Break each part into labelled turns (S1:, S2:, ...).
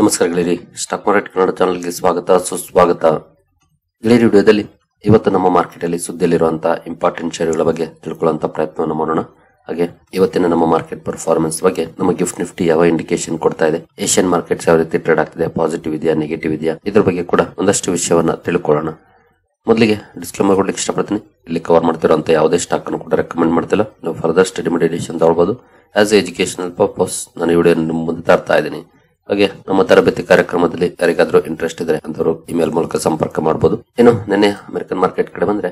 S1: ನಮಸ್ಕಾರ ಗೆಳೆಯರಿ, stock market Kannada ಚಾನಲ್ಗೆ ಸ್ವಾಗತ ಸುಸ್ವಾಗತ. ಗೆಳೆಯರಿ, ವಿಡಿಯೋದಲ್ಲಿ ಇವತ್ತು ನಮ್ಮ ಮಾರ್ಕೆಟ್ ಅಲ್ಲಿ ಸುದ್ದಿಯಲ್ಲಿರುವಂತಹ ಇಂಪಾರ್ಟೆಂಟ್ ಶೇರುಗಳ ಬಗ್ಗೆ ತಿಳ್ಕೊಳ್ಳುವಂತ ಪ್ರಯತ್ನವನ್ನು ಮಾಡೋಣ. ಹಾಗೆ ಇವತ್ತಿನ ನಮ್ಮ ಮಾರ್ಕೆಟ್ ಪರ್ಫಾರ್ಮೆನ್ಸ್ ಬಗ್ಗೆ ನಮ್ಮ ಗಿಫ್ಟ್ ನಿಫ್ಟಿ ಯಾವ ಇಂಡಿಕೇಶನ್ ಕೊಡ್ತಾ ಇದೆ, ಏಷ್ಯನ್ ಮಾರ್ಕೆಟ್ಸ್ ಯಾವ ರೀತಿ ಟ್ರೇಡ್ ಆಗ್ತಿದೆ, ಪಾಸಿಟಿವ್ ಇದೆಯಾ ನೆಗೆಟಿವ್ ಇದೆಯಾ, ಇದ್ರ ಬಗ್ಗೆ ಕೂಡ ಒಂದಷ್ಟು ವಿಷಯವನ್ನ ತಿಳ್ಕೊಳ್ಳೋಣ. ಮೊದಲಿಗೆ ಡಿಸ್ಕ್ಲೇಮರ್ ಕೊಡ್ಲಿಕ್ಕೆ ಇಷ್ಟಪಡ್ತೀನಿ. ಇಲ್ಲಿ ಕವರ್ ಮಾಡ್ತಿರೋಂತ ಯಾವುದೇ ಸ್ಟಾಕ್ ಅನ್ನು ಕೂಡ ರೆಕಮೆಂಡ್ ಮಾಡ್ತಿಲ್ಲ. ನೀವು ಫರ್ದರ್ ಸ್ಟಡಿ ಮೆಡಿಟೇಷನ್ ತಗೊಳ್ಬಹುದು. ಆಸ್ ಎಜುಕೇಶನಲ್ ಪರ್ಪಸ್ ನಾನು ಈ ವಿಡಿಯೋ ಮುಂದೆ ತರ್ತಾ ಇದ್ದೀನಿ. ಹಾಗೆ ನಮ್ಮ ತರಬೇತಿ ಕಾರ್ಯಕ್ರಮದಲ್ಲಿ ಯಾರಿಗಾದ್ರೂ ಇಂಟ್ರೆಸ್ಟ್ ಇದ್ರೆ ಅಂತವರು ಇಮೇಲ್ ಮೂಲಕ ಸಂಪರ್ಕ ಮಾಡಬಹುದು. ಇನ್ನು ನಿನ್ನೆ ಅಮೆರಿಕನ್ ಮಾರ್ಕೆಟ್ ಕಡೆ ಬಂದ್ರೆ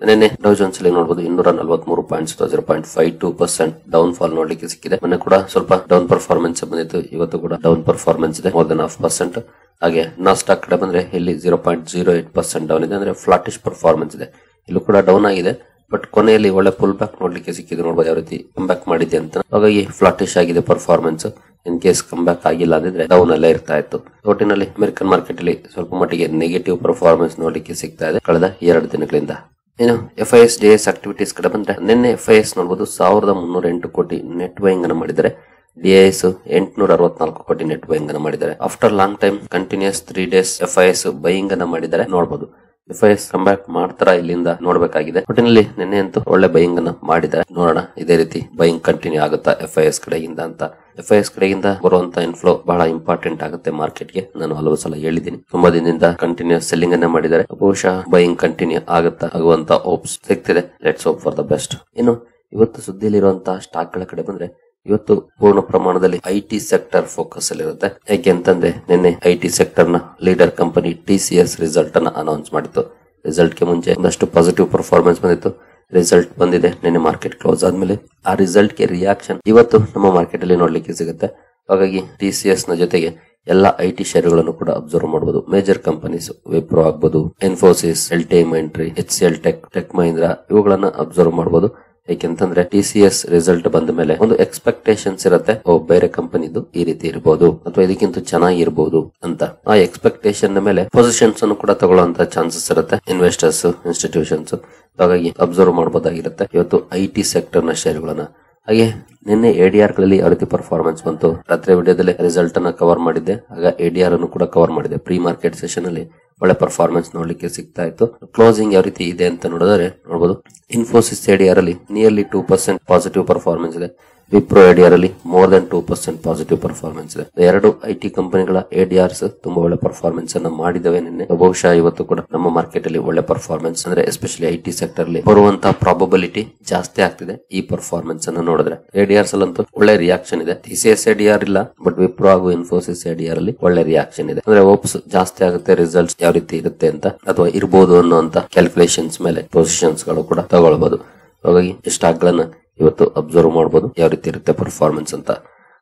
S1: ನಿನ್ನೆ ಡೌ ಜೋನ್ಸ್ ಅಲ್ಲಿ ನೋಡಬಹುದು 243 ಪಾಯಿಂಟ್ಸ್ 0.52% ಡೌನ್ ಫಾಲ್ ನೋಡ್ಲಿಕ್ಕೆ ಸಿಕ್ಕಿದೆ. ಮೊನ್ನೆ ಕೂಡ ಸ್ವಲ್ಪ ಡೌನ್ ಪರ್ಫಾರ್ಮೆನ್ಸ್ ಬಂದಿತ್ತು, ಇವತ್ತು ಕೂಡ ಡೌನ್ ಪರ್ಫಾರ್ಮೆನ್ಸ್ ಇದೆ, ಮೋರ್ ದನ್ 0.5%. ಹಾಗೆ ನಾಸ್ಟಾಕ್ ಕಡೆ ಬಂದ್ರೆ ಇಲ್ಲಿ 0.08% ಡೌನ್ ಇದೆ, ಅಂದ್ರೆ ಫ್ಲಾಟಿಶ್ ಪರ್ಫಾರ್ಮೆನ್ಸ್ ಇದೆ. ಇಲ್ಲೂ ಕೂಡ ಡೌನ್ ಆಗಿದೆ, ಬಟ್ ಕೊನೆಯಲ್ಲಿ ಒಳ್ಳೆ ಪುಲ್ ಬ್ಯಾಕ್ ನೋಡ್ಲಿಕ್ಕೆ ಸಿಕ್ಕಿದೆ. ನೋಡಬಹುದು ಯಾವ ರೀತಿ ಕಮ್ ಬ್ಯಾಕ್ ಮಾಡಿದೆ ಅಂತ. ಹಾಗಾಗಿ ಫ್ಲಾಟಿಶ್ ಆಗಿದೆ performance. In case come back ಆಗಿಲ್ಲ ಅಂದ್ರೆ ಡೌನ್ ಅಲ್ಲೇ ಇರ್ತಾ ಇತ್ತು. ಒಟ್ಟಿನಲ್ಲಿ ಅಮೆರಿಕನ್ ಮಾರ್ಕೆಟ್ ಅಲ್ಲಿ ಸ್ವಲ್ಪ ಮಟ್ಟಿಗೆ ನೆಗೆಟಿವ್ ಪರ್ಫಾರ್ಮೆನ್ಸ್ ನೋಡ್ಲಿಕ್ಕೆ ಸಿಗ್ತಾ ಇದೆ ಕಳೆದ 2 ದಿನಗಳಿಂದ. ಇನ್ನು FIS JS ಆಕ್ಟಿವಿಟೀಸ್ ಕಡೆ ಬಂದ್ರೆ ನಿನ್ನೆ FIS ನೋಡಬಹುದು 1308 ಕೋಟಿ ನೆಟ್ ಬೈಯಿಂಗ್ ಅನ್ನು ಮಾಡಿದ್ದಾರೆ. DIS 864 ಕೋಟಿ ನೆಟ್ ಬೈಯಿಂಗ್ ಅನ್ನು ಮಾಡಿದ್ದಾರೆ. After long time continues 3 days FIS buying ಅನ್ನು ಮಾಡಿದ್ದಾರೆ. ನೋಡಬಹುದು FIS ಕಮ್ ಬ್ಯಾಕ್ ಮಾಡ್ತಾರ ಇಲ್ಲಿಂದ ನೋಡ್ಬೇಕಾಗಿದೆ. ಒಟ್ಟಿನಲ್ಲಿ ನಿನ್ನೆ ಅಂತೂ ಒಳ್ಳೆ ಬೈಯಿಂಗ್ ಅನ್ನು ಮಾಡಿದ್ದಾರೆ. ನೋಡೋಣ ಇದೇ ರೀತಿ ಬೈಯಿಂಗ್ ಕಂಟಿನ್ಯೂ ಆಗುತ್ತಾ FIS ಕಡೆಯಿಂದ ಅಂತ. FIS ಕಡೆಯಿಂದ ಬರುವಂತ ಇನ್ಫ್ಲೋ ಬಹಳ ಇಂಪಾರ್ಟೆಂಟ್ ಆಗುತ್ತೆ ಮಾರ್ಕೆಟ್ಗೆ. ನಾನು ಹಲವು ಸಲ ಹೇಳಿದ್ದೀನಿ. ತುಂಬಾ ದಿನದಿಂದ ಕಂಟಿನ್ಯೂಸ್ ಸೆಲ್ಲಿಂಗ್ ಅನ್ನ ಮಾಡಿದ್ದಾರೆ. ಬಹುಶಃ ಬೈಯಿಂಗ್ ಕಂಟಿನ್ಯೂ ಆಗುವಂತ ಹೋಪ್ಸ್ ಸಿಗ್ತಿದೆ. Let's hope for the best. ಇನ್ನು ಇವತ್ತು ಸುದ್ದಿಯಲ್ಲಿರುವಂತಹ ಸ್ಟಾಕ್ ಗಳ ಕಡೆ ಬಂದ್ರೆ ಇವತ್ತು ಪೂರ್ಣ ಪ್ರಮಾಣದಲ್ಲಿ IT ಸೆಕ್ಟರ್ ಫೋಕಸ್ ಅಲ್ಲಿ ಇರುತ್ತೆ. ಯಾಕೆ ಅಂತಂದ್ರೆ ನಿನ್ನೆ IT ಸೆಕ್ಟರ್ ನ ಲೀಡರ್ ಕಂಪನಿ TCS ರಿಸಲ್ಟ್ ಅನ್ನ ಅನೌನ್ಸ್ ಮಾಡಿತ್ತು. ರಿಸಲ್ಟ್ ಗೆ ಮುಂಚೆ ಒಂದಷ್ಟು ಪಾಸಿಟಿವ್ ಪರ್ಫಾರ್ಮೆನ್ಸ್ ಬಂದಿತ್ತು. ರಿಸಲ್ಟ್ ಬಂದಿದೆ ನಿನ್ನೆ ಮಾರ್ಕೆಟ್ ಕ್ಲೋಸ್ ಆದ್ಮೇಲೆ. ಆ ರಿಸಲ್ಟ್ ಗೆ ರಿಯಾಕ್ಷನ್ ಇವತ್ತು ನಮ್ಮ ಮಾರ್ಕೆಟ್ ಅಲ್ಲಿ ನೋಡ್ಲಿಕ್ಕೆ ಸಿಗುತ್ತೆ. ಹಾಗಾಗಿ TCS ನ ಜೊತೆಗೆ ಎಲ್ಲಾ IT ಶೇರುಗಳನ್ನು ಕೂಡ ಅಬ್ಸರ್ವ್ ಮಾಡಬಹುದು. ಮೇಜರ್ ಕಂಪನೀಸ್ ವಿಪ್ರೋ ಆಗ್ಬಹುದು, Infosys, LTI Mindtree, HCL tech Mahindra ಇವುಗಳನ್ನ ಅಬ್ಸರ್ವ್ ಮಾಡಬಹುದು. ಯಾಕೆಂತಂದ್ರೆ TCS ರಿಸಲ್ಟ್ ಬಂದ ಮೇಲೆ ಒಂದು ಎಕ್ಸ್ಪೆಕ್ಟೇಷನ್ಸ್ ಇರುತ್ತೆ, ಬೇರೆ ಕಂಪನಿದು ಈ ರೀತಿ ಇರಬಹುದು ಅಥವಾ ಇದಕ್ಕಿಂತ ಚೆನ್ನಾಗಿರಬಹುದು ಅಂತ. ಆ ಎಕ್ಸ್ಪೆಕ್ಟೇಷನ್ ಮೇಲೆ ಪೊಸಿಷನ್ಸ್ ಅನ್ನು ಕೂಡ ತಗೊಳ್ಳುವಂತ ಚಾನ್ಸಸ್ ಇರುತ್ತೆ ಇನ್ವೆಸ್ಟರ್ಸ್, ಇನ್ಸ್ಟಿಟ್ಯೂಷನ್ಸ್. ಹಾಗಾಗಿ ಅಬ್ಸರ್ವ್ ಮಾಡಬಹುದಾಗಿರುತ್ತೆ ಇವತ್ತು IT ಸೆಕ್ಟರ್ ನ ಶೇರುಗಳನ್ನ. ಹಾಗೆ ನಿನ್ನೆ ADR ಗಳಲ್ಲಿ ಯಾವ ರೀತಿ ಪರ್ಫಾರ್ಮೆನ್ಸ್ ಬಂತು, ರಾತ್ರಿ ವಿಡಿಯೋದಲ್ಲಿ ರಿಸಲ್ಟ್ ಅನ್ನ ಕವರ್ ಮಾಡಿದ್ದೆ. ಆಗ ADR ಅನ್ನು ಕೂಡ ಕವರ್ ಮಾಡಿದೆ. ಪ್ರೀ ಮಾರ್ಕೆಟ್ ಸೆಷನ್ ಅಲ್ಲಿ ಒಳ್ಳೆ ಪರ್ಫಾರ್ಮೆನ್ಸ್ ನೋಡ್ಲಿಕ್ಕೆ ಸಿಗ್ತಾ ಇತ್ತು. ಕ್ಲೋಸಿಂಗ್ ಯಾವ ರೀತಿ ಇದೆ ಅಂತ ನೋಡಿದ್ರೆ ನೋಡಬಹುದು ಇನ್ಫೋಸಿಸ್ ADR ಅಲ್ಲಿ ನಿಯರ್ಲಿ 2% ಪಾಸಿಟಿವ್ ಪರ್ಫಾರ್ಮೆನ್ಸ್ ಇದೆ. ವಿಪ್ರೋ ADR ಅಲ್ಲಿ ಮೋರ್ ದನ್ 2% ಪಾಸಿಟಿವ್ ಪರ್ಫಾರ್ಮೆನ್ಸ್ ಇದೆ. ಎರಡು IT ಕಂಪನಿಗಳ ADRs ತುಂಬಾ ಒಳ್ಳೆ ಪರ್ಫಾರ್ಮೆನ್ಸ್ ಅನ್ನ ಮಾಡಿದವೆ ನಿನ್ನೆ. ಬಹುಶಃ ಇವತ್ತು ಕೂಡ ನಮ್ಮ ಮಾರ್ಕೆಟ್ ಅಲ್ಲಿ ಒಳ್ಳೆ ಪರ್ಫಾರ್ಮೆನ್ಸ್ ಅಂದ್ರೆ ಎಸ್ಪೆಷಲಿ IT ಸೆಕ್ಟರ್ ಅಲ್ಲಿ ಬರುವಂತಹ ಪ್ರಾಬಬಿಲಿಟಿ ಜಾಸ್ತಿ ಆಗ್ತಿದೆ ಈ ಪರ್ಫಾರ್ಮೆನ್ಸ್ ಅನ್ನು ನೋಡಿದ್ರೆ. ADRs ಅಲ್ಲಂತೂ ಒಳ್ಳೆ ರಿಯಾಕ್ಷನ್ ಇದೆ. TCS ADR ಇಲ್ಲ, ಬಟ್ ವಿಪ್ರೋ ಹಾಗೂ ಇನ್ಫೋಸಿಸ್ ADR ಅಲ್ಲಿ ಒಳ್ಳೆ ರಿಯಾಕ್ಷನ್ ಇದೆ. ಅಂದ್ರೆ ಹೋಪ್ಸ್ ಜಾಸ್ತಿ ಆಗುತ್ತೆ ರಿಸಲ್ಟ್ಸ್ ಯಾವ ರೀತಿ ಇರುತ್ತೆ ಅಂತ, ಅಥವಾ ಇರಬಹುದು ಅನ್ನುವಂತ ಕ್ಯಾಲ್ಕುಲೇಷನ್ಸ್ ಮೇಲೆ ಪೊಸಿಷನ್ಸ್ ಗಳು ಕೂಡ ತಗೊಳ್ಬಹುದು. ಹಾಗಾಗಿ ಸ್ಟಾಕ್ ಗಳನ್ನ ಇವತ್ತು ಅಬ್ಸರ್ವ್ ಮಾಡಬಹುದು ಯಾವ ರೀತಿ ಇರುತ್ತೆ ಪರ್ಫಾರ್ಮೆನ್ಸ್ ಅಂತ.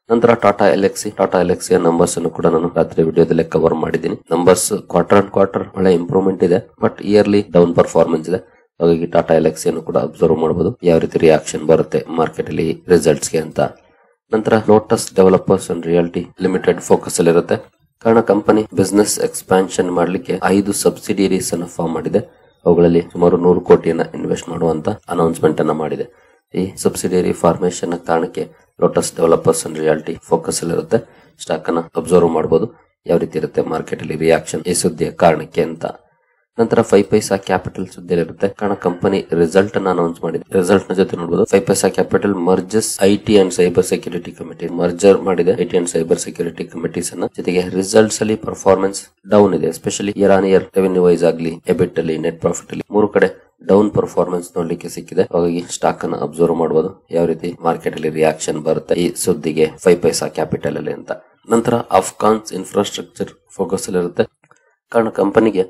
S1: ನಂತರ ಟಾಟಾ ಎಲ್ಎಕ್ಸಿ ನಂಬರ್ಸ್ ಅನ್ನು ಕೂಡ ನಾನು ರಾತ್ರಿ ವಿಡಿಯೋದಲ್ಲಿ ಕವರ್ ಮಾಡಿದ್ದೀನಿ. ನಂಬರ್ಸ್ ಕ್ವಾರ್ಟರ್ ಅಂಡ್ ಕ್ವಾರ್ಟರ್ ಒಳ್ಳೆ ಇಂಪ್ರೂವ್ಮೆಂಟ್ ಇದೆ, ಬಟ್ ಇಯರ್ಲಿ ಡೌನ್ ಪರ್ಫಾರ್ಮೆನ್ಸ್ ಇದೆ. ಹಾಗಾಗಿ ಟಾಟಾ ಎಲ್ಎಕ್ಸಿ ಅನ್ನು ಕೂಡ ಅಬ್ಸರ್ವ್ ಮಾಡಬಹುದು ಯಾವ ರೀತಿ ರಿಯಾಕ್ಷನ್ ಬರುತ್ತೆ ಮಾರ್ಕೆಟ್ ಅಲ್ಲಿ ರಿಸಲ್ಟ್ಸ್ ಗೆ ಅಂತ. ನಂತರ lotus developers and reality limited focus ಅಲ್ಲಿ ಇರುತ್ತೆ. ಕಾರಣ ಕಂಪನಿ ಬಿಸ್ನೆಸ್ ಎಕ್ಸ್ಪಾನ್ಷನ್ ಮಾಡ್ಲಿಕ್ಕೆ 5 ಸಬ್ಸಿಡಿಯರೀಸ್ ಅನ್ನು ಫಾರ್ಮ್ ಮಾಡಿದೆ. ಅವುಗಳಲ್ಲಿ ಸುಮಾರು 100 ಕೋಟಿಯನ್ನ ಇನ್ವೆಸ್ಟ್ ಮಾಡುವಂತ ಅನೌನ್ಸ್ಮೆಂಟ್ ಅನ್ನ ಮಾಡಿದೆ. ಈ ಸಬ್ಸಿಡಿಯರಿ ಫಾರ್ಮೇಶನ್ ಕಾರಣಕ್ಕೆ lotus developers and reality focus ಅಲ್ಲಿ ಇರುತ್ತೆ. ಸ್ಟಾಕ್ ಅನ್ನ ಅಬ್ಸರ್ವ್ ಮಾಡಬಹುದು ಯಾವ ರೀತಿ ಇರುತ್ತೆ ಮಾರ್ಕೆಟ್ ಅಲ್ಲಿ ರಿಯಾಕ್ಷನ್ ಈ ಸುದ್ದಿಯ ಕಾರಣಕ್ಕೆ ಅಂತ. ನಂತರ 5 ಪೈಸಾ ಕ್ಯಾಪಿಟಲ್ ಸುದ್ದಿಯಲ್ಲಿ ಇರುತ್ತೆ. ಕಾರಣ ಕಂಪನಿ ರಿಸಲ್ಟ್ ಅನ್ನ ಅನೌನ್ಸ್ ಮಾಡಿದೆ. ರಿಸಲ್ಟ್ ನ ಜೊತೆ ನೋಡಬಹುದು 5 paisa capital merges IT and cyber security committee merger ಮಾಡಿದೆ. IT and cyber security committees ಅನ್ನ. ಜೊತೆಗೆ ರಿಸಲ್ಟ್ಸ್ ಅಲ್ಲಿ ಪರ್ಫಾರ್ಮೆನ್ಸ್ ಡೌನ್ ಇದೆ. Especially year on year revenue wise ಆಗಲಿ, ಎಬಿಟ್ ಅಲ್ಲಿ, ನೆಟ್ ಪ್ರಾಫಿಟ್ ಅಲ್ಲಿ 3 ಕಡೆ ಡೌನ್ ಪರ್ಫಾರ್ಮೆನ್ಸ್ ನೋಡ್ಲಿಕ್ಕೆ ಸಿಕ್ಕಿದೆ. ಹಾಗಾಗಿ ಸ್ಟಾಕ್ ಅನ್ನ ಅಬ್ಸರ್ವ್ ಮಾಡಬಹುದು ಯಾವ ರೀತಿ ಮಾರ್ಕೆಟ್ ಅಲ್ಲಿ ರಿಯಾಕ್ಷನ್ ಬರುತ್ತೆ ಈ ಸುದ್ದಿಗೆ 5 ಪೈಸಾ ಕ್ಯಾಪಿಟಲ್ ಅಲ್ಲಿ ಅಂತ. ನಂತರ ಅಫ್ಘಾನ್ಸ್ ಇನ್ಫ್ರಾಸ್ಟ್ರಕ್ಚರ್ ಫೋಕಸ್ ಅಲ್ಲಿ ಇರುತ್ತೆ. ಕಾರಣ ಕಂಪನಿಗೆ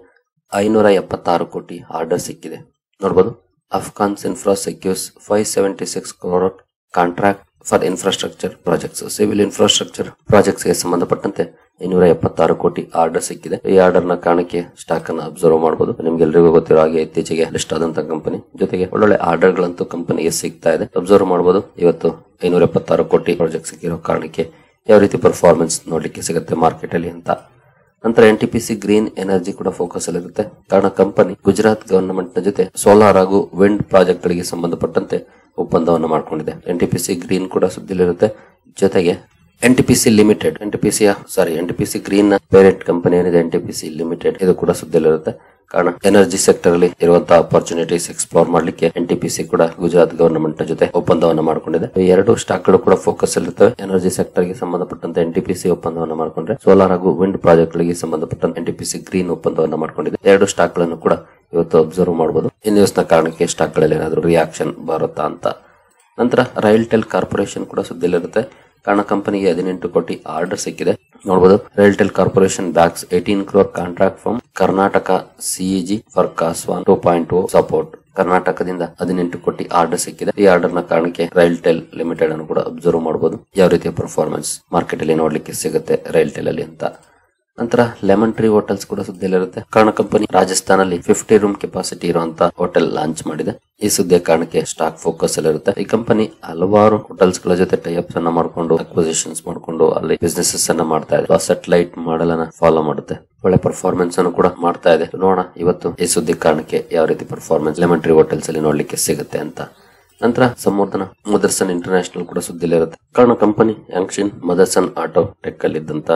S1: 576 ಕೋಟಿ ಆರ್ಡರ್ ಸಿಕ್ಕಿದೆ. ನೋಡಬಹುದು Afcons infra secures 576 crore contract for infrastructure projects. Civil infrastructure projects ಗೆ ಸಂಬಂಧಪಟ್ಟಂತೆ 576 ಕೋಟಿ ಆರ್ಡರ್ ಸಿಕ್ಕಿದೆ. ಈ ಆರ್ಡರ್ ನ ಕಾರಣಕ್ಕೆ ಸ್ಟಾಕ್ ಅನ್ನ ಅಬ್ಸರ್ವ್ ಮಾಡಬಹುದು. ನಿಮ್ಗೆಲ್ಲರಿಗೂ ಗೊತ್ತಿರೋ ಹಾಗೆ ಇತ್ತೀಚೆಗೆ ಲಿಸ್ಟ್ ಆದಂತಹ ಕಂಪನಿ, ಜೊತೆಗೆ ಒಳ್ಳೊಳ್ಳೆ ಆರ್ಡರ್ ಗಳಂತೂ ಕಂಪನಿಗೆ ಸಿಗ್ತಾ ಇದೆ. ಅಬ್ಸರ್ವ್ ಮಾಡಬಹುದು ಇವತ್ತು 576 ಕೋಟಿ ಪ್ರಾಜೆಕ್ಟ್ ಸಿಕ್ಕಿರೋ ಕಾರಣಕ್ಕೆ ಯಾವ ರೀತಿ ಪರ್ಫಾರ್ಮೆನ್ಸ್ ನೋಡ್ಲಿಕ್ಕೆ ಸಿಗುತ್ತೆ ಮಾರ್ಕೆಟ್ ಅಲ್ಲಿ ಅಂತ. ನಂತರ NTPC ಗ್ರೀನ್ ಎನರ್ಜಿ ಕೂಡ ಫೋಕಸ್ ಅಲ್ಲಿ ಇರುತ್ತೆ. ಕಾರಣ ಕಂಪನಿ ಗುಜರಾತ್ ಗವರ್ನಮೆಂಟ್ ನ ಜೊತೆ ಸೋಲಾರ್ ಹಾಗೂ ವಿಂಡ್ ಪ್ರಾಜೆಕ್ಟ್ ಗಳಿಗೆ ಸಂಬಂಧಪಟ್ಟಂತೆ ಒಪ್ಪಂದವನ್ನು ಮಾಡಿಕೊಂಡಿದೆ. NTPC ಗ್ರೀನ್ ಕೂಡ ಸುದ್ದಿಲಿರುತ್ತೆ. ಜೊತೆಗೆ ಎನ್ಟಿಪಿಸಿ ಲಿಮಿಟೆಡ್ ಎನ್ಟಿಪಿಸಿ ಗ್ರೀನ್ ನ ಪೇರೆಂಟ್ ಕಂಪನಿ ಏನಿದೆ ಎನ್ಟಿಪಿಸಿ ಲಿಮಿಟೆಡ್ ಇದು ಕೂಡ ಸುದ್ದಿಯಲ್ಲಿರುತ್ತೆ. ಕಾರಣ ಎನರ್ಜಿ ಸೆಕ್ಟರ್ ಅಲ್ಲಿ ಇರುವಂತಹ ಅಪರ್ಚುನಿಟೀಸ್ ಎಕ್ಸ್ಪ್ಲೋರ್ ಮಾಡ್ಲಿಕ್ಕೆ ಎನ್ಟಿಪಿಸಿ ಕೂಡ ಗುಜರಾತ್ ಗವರ್ನಮೆಂಟ್ ಜೊತೆ ಒಪ್ಪಂದವನ್ನ ಮಾಡಿಕೊಂಡಿದೆ. ಈ ಎರಡು ಸ್ಟಾಕ್ ಗಳು ಕೂಡ ಫೋಕಸ್ ಇರುತ್ತವೆ. ಎನರ್ಜಿ ಸೆಕ್ಟರ್ ಗೆ ಸಂಬಂಧಪಟ್ಟಂತೆ ಎನ್ಟಿಪಿಸಿ ಒಪ್ಪಂದವನ್ನ ಮಾಡಿಕೊಂಡ್ರೆ, ಸೋಲಾರ್ ಹಾಗೂ ವಿಂಡ್ ಪ್ರಾಜೆಕ್ಟ್ ಗಳಿಗೆ ಸಂಬಂಧಪಟ್ಟಂತೆ ಎನ್ಟಿಪಿಸಿ ಗ್ರೀನ್ ಒಪ್ಪಂದವನ್ನ ಮಾಡಿಕೊಂಡಿದೆ. ಎರಡು ಸ್ಟಾಕ್ ಗಳನ್ನು ಕೂಡ ಇವತ್ತು ಅಬ್ಸರ್ವ್ ಮಾಡಬಹುದು. ಈ ನ್ಯೂಸ್ ನ ಕಾರಣಕ್ಕೆ ಸ್ಟಾಕ್ ಗಳಲ್ಲಿ ಏನಾದ್ರು ರಿಯಾಕ್ಷನ್ ಬರುತ್ತಾ ಅಂತ. ನಂತರ ರೈಲ್ಟೆಲ್ ಕಾರ್ಪೊರೇಷನ್ ಕೂಡ ಸುದ್ದಿಯಲ್ಲಿರುತ್ತೆ. ಕಾರಣ ಕಂಪನಿಗೆ 18 ಕೋಟಿ ಆರ್ಡರ್ ಸಿಕ್ಕಿದೆ. ನೋಡಬಹುದು, RailTel corporation bags 18 crore contract from Karnataka CEG for KSWAN 2.0 support. ಕರ್ನಾಟಕದಿಂದ 18 ಕೋಟಿ ಆರ್ಡರ್ ಸಿಕ್ಕಿದೆ. ಈ ಆರ್ಡರ್ ನ ಕಾರಣಕ್ಕೆ ರೈಲ್ಟೆಲ್ ಲಿಮಿಟೆಡ್ ಅನ್ನು ಕೂಡ ಅಬ್ಸರ್ವ್ ಮಾಡಬಹುದು. ಯಾವ ರೀತಿಯ ಪರ್ಫಾರ್ಮೆನ್ಸ್ ಮಾರ್ಕೆಟ್ ಅಲ್ಲಿ ನೋಡ್ಲಿಕ್ಕೆ ಸಿಗುತ್ತೆ ರೈಲ್ಟೆಲ್ ಅಲ್ಲಿ ಅಂತ. ನಂತರ ಲೆಮನ್ ಟ್ರೀ ಹೋಟೆಲ್ಸ್ ಕೂಡ ಸುದ್ದಿಯಲ್ಲಿರುತ್ತೆ. ಕಾರಣ ಕಂಪನಿ ರಾಜಸ್ಥಾನಲ್ಲಿ 50 ರೂಮ್ ಕೆಪಾಸಿಟಿ ಇರುವಂತಹ ಹೋಟೆಲ್ ಲಾಂಚ್ ಮಾಡಿದೆ. ಈ ಸುದ್ದಿಯ ಕಾರಣಕ್ಕೆ ಸ್ಟಾಕ್ ಫೋಕಸ್ ಅಲ್ಲಿರುತ್ತೆ. ಈ ಕಂಪನಿ ಹಲವಾರು ಹೋಟೆಲ್ಸ್ ಗಳ ಜೊತೆ ಟೈಅಪ್ಸ್ ಅನ್ನ ಮಾಡಿಕೊಂಡು ಅಕ್ವಿಸಿಷನ್ಸ್ ಮಾಡಿಕೊಂಡು ಅಲ್ಲಿ ಬಿಸ್ನೆಸಸ್ ಅನ್ನ ಮಾಡ್ತಾ ಇದೆ. ಸ್ಯಾಟಲೈಟ್ ಮಾಡೆಲ್ ಅನ್ನ ಫಾಲೋ ಮಾಡುತ್ತೆ. ಒಳ್ಳೆ ಪರ್ಫಾರ್ಮೆನ್ಸ್ ಅನ್ನು ಕೂಡ ಮಾಡ್ತಾ ಇದೆ. ನೋಡೋಣ ಇವತ್ತು ಈ ಸುದ್ದಿ ಕಾರಣಕ್ಕೆ ಯಾವ ರೀತಿ ಪರ್ಫಾರ್ಮೆನ್ಸ್ ಲೆಮನ್ ಟ್ರೀ ಹೋಟೆಲ್ಸ್ ಅಲ್ಲಿ ನೋಡ್ಲಿಕ್ಕೆ ಸಿಗುತ್ತೆ ಅಂತ. ನಂತರ ಮದರ್ಸನ್ ಇಂಟರ್ನ್ಯಾಷನಲ್ ಕೂಡ ಸುದ್ದಿಲಿರುತ್ತೆ. ಕಾರಣ ಕಂಪನಿ ಆಂಕ್ಷನ್ ಮದರ್ಸನ್ ಆಟೋ ಟೆಕ್ ಅಲ್ಲಿ ಇದ್ದಂತ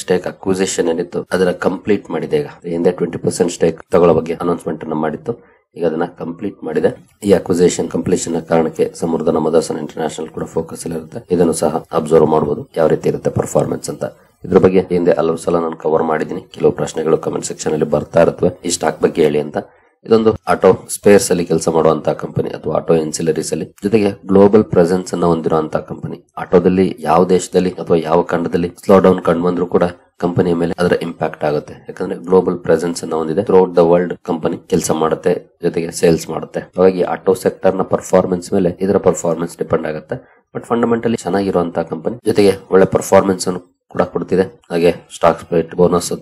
S1: ಸ್ಟೇಕ್ ಅಕ್ವಿಸಿಷನ್ ಏನಿತ್ತು ಅದನ್ನ ಕಂಪ್ಲೀಟ್ ಮಾಡಿದೆ. ಈಗ ಹಿಂದೆ 20% ಸ್ಟೇಕ್ ತಗೊಳ್ಳೋ ಬಗ್ಗೆ ಅನೌನ್ಸ್ಮೆಂಟ್ ಅನ್ನ ಮಾಡಿತ್ತು. ಈಗ ಅದನ್ನ ಕಂಪ್ಲೀಟ್ ಮಾಡಿದೆ. ಈ ಅಕ್ವಿಸಿಷನ್ ಕಂಪ್ಲೀಷನ್ ಕಾರಣಕ್ಕೆ ಸಮುದ್ರನ ಮದರ್ಸನ್ ಇಂಟರ್ನ್ಯಾಷನಲ್ ಕೂಡ ಫೋಕಸ್ ಇರುತ್ತೆ. ಇದನ್ನು ಸಹ ಅಬ್ಸರ್ವ್ ಮಾಡಬಹುದು ಯಾವ ರೀತಿ ಇರುತ್ತೆ ಪರ್ಫಾರ್ಮೆನ್ಸ್ ಅಂತ. ಇದ್ರ ಬಗ್ಗೆ ಹಿಂದೆ ಹಲವು ಸಲ ನಾನು ಕವರ್ ಮಾಡಿದ್ದೀನಿ. ಕೆಲವು ಪ್ರಶ್ನೆಗಳು ಕಮೆಂಟ್ ಸೆಕ್ಷನ್ ಅಲ್ಲಿ ಬರ್ತಾ ಇರುತ್ತವೆ, ಈ ಸ್ಟಾಕ್ ಬಗ್ಗೆ ಹೇಳಿ ಅಂತ. ಇದೊಂದು ಆಟೋ ಸ್ಪೇರ್ಸ್ ಅಲ್ಲಿ ಕೆಲಸ ಮಾಡುವಂತಹ ಕಂಪನಿ ಅಥವಾ ಆಟೋ ಎನ್ಸಿಲರೀಸ್ ಅಲ್ಲಿ, ಜೊತೆಗೆ ಗ್ಲೋಬಲ್ ಪ್ರೆಸೆನ್ಸ್ ಅನ್ನ ಹೊಂದಿರುವಂತಹ ಕಂಪನಿ. ಆಟೋದಲ್ಲಿ ಯಾವ ದೇಶದಲ್ಲಿ ಅಥವಾ ಯಾವ ಖಂಡದಲ್ಲಿ ಸ್ಲೋ ಡೌನ್ ಕಂಡು ಬಂದ್ರೂ ಕೂಡ ಕಂಪನಿಯ ಮೇಲೆ ಅದರ ಇಂಪ್ಯಾಕ್ಟ್ ಆಗುತ್ತೆ. ಯಾಕಂದ್ರೆ ಗ್ಲೋಬಲ್ ಪ್ರೆಸೆನ್ಸ್ ಅನ್ನ ಹೊಂದಿದೆ. ಥ್ರೂಔಟ್ ದ ವರ್ಲ್ಡ್ ಕಂಪನಿ ಕೆಲಸ ಮಾಡುತ್ತೆ, ಜೊತೆಗೆ ಸೇಲ್ಸ್ ಮಾಡುತ್ತೆ. ಹಾಗಾಗಿ ಆಟೋ ಸೆಕ್ಟರ್ ನ ಪರ್ಫಾರ್ಮೆನ್ಸ್ ಮೇಲೆ ಇದರ ಪರ್ಫಾರ್ಮೆನ್ಸ್ ಡಿಪೆಂಡ್ ಆಗುತ್ತೆ. ಬಟ್ ಫಂಡಮೆಂಟಲಿ ಚೆನ್ನಾಗಿರುವಂತಹ ಕಂಪನಿ, ಜೊತೆಗೆ ಒಳ್ಳೆ ಪರ್ಫಾರ್ಮೆನ್ಸ್ ಅನ್ನು ಕೂಡ ಕೊಡ್ತಿದೆ. ಹಾಗೆ ಸ್ಟಾಕ್ ಸ್ಪ್ಲಿಟ್ ಬೋನಸ್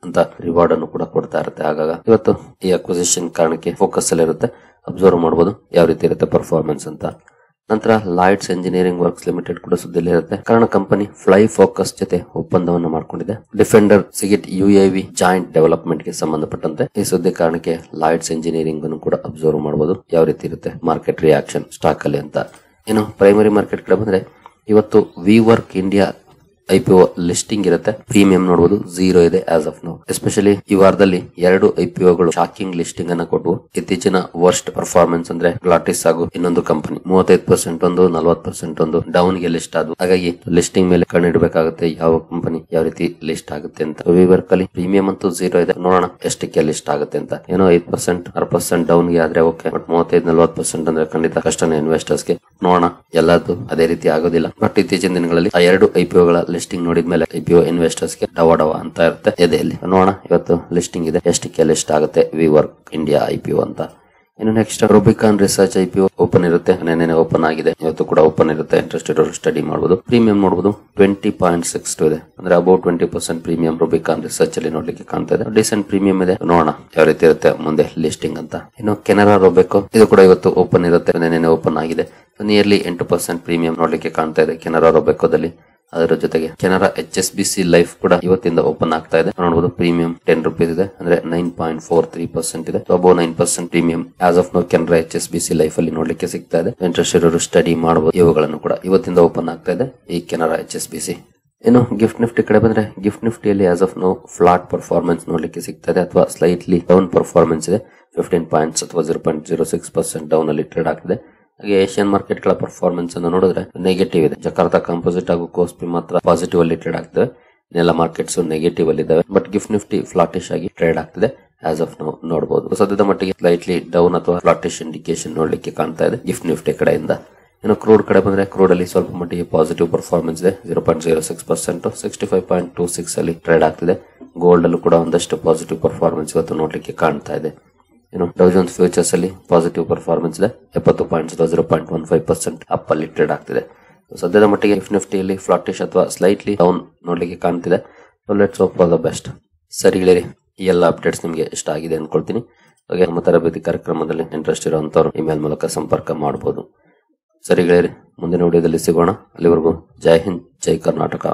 S1: ಅಂತ ರಿವಾರ್ಡ್ ಅನ್ನು ಕೂಡ ಕೊಡ್ತಾ ಇರುತ್ತೆ. ಆಗಾಗ ಇವತ್ತು ಈ ಅಕ್ವಿಸಿಷನ್ ಕಾರಣಕ್ಕೆ ಫೋಕಸ್ ಅಲ್ಲಿ ಇರುತ್ತೆ. ಅಬ್ಸರ್ವ್ ಮಾಡಬಹುದು ಯಾವ ರೀತಿ ಇರುತ್ತೆ ಪರ್ಫಾರ್ಮೆನ್ಸ್ ಅಂತ. ನಂತರ ಲಾಯ್ಡ್ಸ್ ಎಂಜಿನಿಯರಿಂಗ್ ವರ್ಕ್ಸ್ ಲಿಮಿಟೆಡ್ ಕೂಡ ಸುದ್ದಿಯಲ್ಲಿ ಇರುತ್ತೆ. ಕಾರಣ ಕಂಪನಿ ಫ್ಲೈ ಫೋಕಸ್ ಜೊತೆ ಒಪ್ಪಂದವನ್ನು ಮಾಡಿಕೊಂಡಿದೆ. ಡಿಫೆಂಡರ್ ಸಿಗಿಟ್ UAV ಜಾಯಿಂಟ್ ಡೆವಲಪ್ಮೆಂಟ್ ಗೆ ಸಂಬಂಧಪಟ್ಟಂತೆ ಈ ಸುದ್ದಿ ಕಾರಣಕ್ಕೆ ಲಾಯ್ಡ್ಸ್ ಎಂಜಿನಿಯರಿಂಗ್ ಅನ್ನು ಕೂಡ ಅಬ್ಸರ್ವ್ ಮಾಡಬಹುದು ಯಾವ ರೀತಿ ಇರುತ್ತೆ ಮಾರ್ಕೆಟ್ ರಿಯಾಕ್ಷನ್ ಸ್ಟಾಕ್ ಅಲ್ಲಿ ಅಂತ. ಇನ್ನು ಪ್ರೈಮರಿ ಮಾರ್ಕೆಟ್ ಕಡೆ ಬಂದ್ರೆ, ಇವತ್ತು we work India IPO listing ಇರುತ್ತೆ. ಪ್ರೀಮಿಯಂ ನೋಡಬಹುದು 0 ಇದೆ ಆಸ್ ಆಫ್ ನೌ. ಎಸ್ಪೆಷಲಿ ಈ ವಾರದಲ್ಲಿ 2 IPOಗಳು ಶಾಕಿಂಗ್ ಲಿಸ್ಟಿಂಗ್ ಅನ್ನ ಕೊಟ್ಟವು. ಇತ್ತೀಚಿನ ವರ್ಸ್ಟ್ ಪರ್ಫಾರ್ಮೆನ್ಸ್ ಅಂದ್ರೆ ಗ್ಲಾಟಿಸ್ ಹಾಗೂ ಇನ್ನೊಂದು ಕಂಪನಿ 35% ಒಂದು 40% ಒಂದು ಡೌನ್ ಗೆ ಲಿಸ್ಟ್ ಆದವು. ಹಾಗಾಗಿ ಲಿಸ್ಟಿಂಗ್ ಮೇಲೆ ಕಣ್ಣಿಡಬೇಕಾಗುತ್ತೆ ಯಾವ ಕಂಪನಿ ಯಾವ ರೀತಿ ಲಿಸ್ಟ್ ಆಗುತ್ತೆ ಅಂತ. ವಿವರ್ಕ್ ಅಲ್ಲಿ ಪ್ರೀಮಿಯಂ ಅಂತೂ 0 ಇದೆ. ನೋಡೋಣ ಎಷ್ಟಕ್ಕೆ ಲಿಸ್ಟ್ ಆಗುತ್ತೆ ಅಂತ. ಏನೋ 5% 6% ಡೌನ್ ಗೆ ಆದ್ರೆ ಓಕೆ, ಬಟ್ 35-40% ಅಂದ್ರೆ ಖಂಡಿತ ಕಷ್ಟನೇ ಇನ್ವೆಸ್ಟರ್ಸ್ ಗೆ. ನೋಡೋಣ, ಎಲ್ಲದೂ ಅದೇ ರೀತಿ ಆಗೋದಿಲ್ಲ. ಬಟ್ ಇತ್ತೀಚಿನ ದಿನಗಳಲ್ಲಿ ಆ 2 IPOಗಳ ಲಿಸ್ಟಿಂಗ್ ನೋಡಿದ್ಮೇಲೆ IPO ಇನ್ವೆಸ್ಟರ್ಸ್ ಗೆ ಡವ ಅಂತ ಇರುತ್ತೆ ಎದೆಯಲ್ಲಿ. ನೋಡೋಣ ಇವತ್ತು ಲಿಸ್ಟಿಂಗ್ ಇದೆ, ಎಷ್ಟಕ್ಕೆ ಲಿಸ್ಟ್ ಆಗುತ್ತೆ ವಿ ವರ್ಕ್ ಇಂಡಿಯಾ IPO ಅಂತ. ಇನ್ನು ನೆಕ್ಸ್ಟ್ ರೂಬಿಕಾನ್ ರಿಸರ್ಚ್ IPO ಓಪನ್ ಇರುತ್ತೆ. ನೆನ್ನೆ ಓಪನ್ ಆಗಿದೆ, ಇವತ್ತು ಕೂಡ ಓಪನ್ ಇರುತ್ತೆ. ಇಂಟ್ರೆಸ್ಟ್ ಇರೋರು ಸ್ಟಡಿ ಮಾಡಬಹುದು. ಪ್ರೀಮಿಯಂ ನೋಡಬಹುದು 20.62 ಇದೆ, ಅಂದ್ರೆ ಅಬೌಟ್ 20% ಪ್ರೀಮಿಯಂ ರೂಬಿಕಾನ್ ರಿಸರ್ಚ್ ಅಲ್ಲಿ ನೋಡ್ಲಿಕ್ಕೆ ಕಾಣ್ತಾ ಇದೆ. ಡಿಸೆಂಟ್ ಪ್ರೀಮಿಯಂ ಇದೆ. ನೋಡೋಣ ಯಾವ ರೀತಿ ಇರುತ್ತೆ ಮುಂದೆ ಲಿಸ್ಟಿಂಗ್ ಅಂತ. ಇನ್ನು ಕೆನರಾ ರೋಬೆಕೋ ಇದು ಕೂಡ ಇವತ್ತು ಓಪನ್ ಇರುತ್ತೆ. ನೆನ್ನೆ ಓಪನ್ ಆಗಿದೆ. ನಿಯರ್ಲಿ 8% ಪ್ರೀಮಿಯಂ ನೋಡ್ಲಿಕ್ಕೆ ಕಾಣ್ತಾ ಇದೆ ಕೆನರಾ ರೋಬೆಕೋದಲ್ಲಿ. ಅದರ ಜೊತೆಗೆ ಕೆನರಾ HSBC ಲೈಫ್ ಕೂಡ ಇವತ್ತಿಂದ ಓಪನ್ ಆಗ್ತಾ ಇದೆ. ನೋಡಬಹುದು ಪ್ರೀಮಿಯಂ 10 ರೂಪೀಸ್ ಇದೆ, ಅಂದ್ರೆ 9.43% ಇದೆ. Above 9% premium as of now Canara HSBC life ಅಲ್ಲಿ ನೋಡ್ಲಿಕ್ಕೆ ಸಿಗ್ತಾ ಇದೆ. ಇಂಟ್ರೆಸ್ಟ್ ಇರೋರು ಸ್ಟಡಿ ಮಾಡಬಹುದು. ಇವುಗಳನ್ನು ಕೂಡ ಇವತ್ತಿಂದ ಓಪನ್ ಆಗ್ತಾ ಇದೆ ಈ ಕೆನರಾ HSBC. ಇನ್ನು ಗಿಫ್ಟ್ ನಿಫ್ಟಿ ಕಡೆ ಬಂದ್ರೆ, ಗಿಫ್ಟ್ ನಿಫ್ಟಿಯಲ್ಲಿ as of now flat performance ನೋಡ್ಲಿಕ್ಕೆ ಸಿಗ್ತಾ ಇದೆ, ಅಥವಾ ಸ್ಲೈಟ್ಲಿ ಡೌನ್ ಪರ್ಫಾರ್ಮೆನ್ಸ್ ಇದೆ. 15 ಪಾಯಿಂಟ್ಸ್ ಅಥವಾ 0.06% ಡೌನ್ ಅಲ್ಲಿ ಟ್ರೇಡ್ ಆಗ್ತಿದೆ. ಹಾಗೆ ಏಷ್ಯನ್ ಮಾರ್ಕೆಟ್ ಗಳ ಪರ್ಫಾರ್ಮೆನ್ಸ್ ಅನ್ನು ನೋಡಿದ್ರೆ ನೆಗೆಟಿವ್ ಇದೆ. ಜಕಾರ್ತಾ ಕಂಪೋಸಿಟ್ ಹಾಗೂ ಕೋಸ್ಪಿ ಮಾತ್ರ ಪಾಸಿಟಿವ್ ಅಲ್ಲಿ ಟ್ರೇಡ್ ಆಗ್ತದೆ. ಇನ್ನೆಲ್ಲ ಮಾರ್ಕೆಟ್ಸ್ ನೆಗೆಟಿವ್ ಅಲ್ಲಿ ಇದಾವೆ. ಬಟ್ ಗಿಫ್ಟ್ ನಿಫ್ಟಿ ಫ್ಲಾಟಿಶ್ ಆಗಿ ಟ್ರೇಡ್ ಆಗ್ತಿದೆ ಆಸ್ ಆಫ್ ನೌ ನೋಡಬಹುದು. ಸದ್ಯದ ಮಟ್ಟಿಗೆ ಸ್ಲೈಟ್ಲಿ ಡೌನ್ ಅಥವಾ ಫ್ಲಾಟಿಶ್ ಇಂಡಿಕೇಶನ್ ನೋಡ್ಲಿಕ್ಕೆ ಕಾಣ್ತಾ ಇದೆ ಗಿಫ್ಟ್ ನಿಫ್ಟಿ ಕಡೆಯಿಂದ. ಇನ್ನು ಕ್ರೂಡ್ ಕಡೆ ಬಂದ್ರೆ, ಕ್ರೂಡ್ ಅಲ್ಲಿ ಸ್ವಲ್ಪ ಮಟ್ಟಿಗೆ ಪಾಸಿಟಿವ್ ಪರ್ಫಾರ್ಮೆನ್ಸ್ ಇದೆ. 0.06% 65.26 ಅಲ್ಲಿ ಟ್ರೇಡ್ ಆಗ್ತಿದೆ. ಗೋಲ್ಡ್ ಅಲ್ಲೂ ಕೂಡ ಒಂದಷ್ಟು ಪಾಸಿಟಿವ್ ಪರ್ಫಾರ್ಮೆನ್ಸ್ ಇವತ್ತು ನೋಡ್ಲಿಕ್ಕೆ ಕಾಣ್ತಾ ಇದೆ. ಇನ್ನು ಡೌ ಜೋನ್ಸ್ ಫ್ಯೂಚರ್ಸ್ ಅಲ್ಲಿ ಪಾಸಿಟಿವ್ ಪರ್ಫಾರ್ಮೆನ್ಸ್ ಇದೆ. 70 ಪಾಯಿಂಟ್ಸ್ 0.15% ಅಪ್ ಅಲ್ಲಿ ಟ್ರೇಡ್ ಆಗ್ತಿದೆ. ಸದ್ಯದ ಮಟ್ಟಿಗೆ ನಿಫ್ಟಿಯಲ್ಲಿ ಫ್ಲಾಟಿಶ್ ಅಥವಾ ಸ್ಲೈಟ್ಲಿ ಡೌನ್ ನೋಡ್ಲಿಕ್ಕೆ ಕಾಣ್ತಿದೆ. Let's hope for the best. ಸರಿ ಗೆಳೆಯರಿ, ಈ ಎಲ್ಲ ಅಪ್ಡೇಟ್ಸ್ ನಿಮಗೆ ಇಷ್ಟ ಆಗಿದೆ ಅನ್ಕೊಳ್ತೀನಿ. ಹಾಗೆ ನಮ್ಮ ತರಬೇತಿ ಕಾರ್ಯಕ್ರಮದಲ್ಲಿ ಇಂಟ್ರೆಸ್ಟ್ ಇರುವಂತವರು ಇಮೇಲ್ ಮೂಲಕ ಸಂಪರ್ಕ ಮಾಡಬಹುದು. ಸರಿ ಗೆಳೆಯರಿ, ಮುಂದಿನ ವಿಡಿಯೋದಲ್ಲಿ ಸಿಗೋಣ. ಅಲ್ಲಿವರೆಗೂ ಜೈ ಹಿಂದ್, ಜೈ ಕರ್ನಾಟಕ.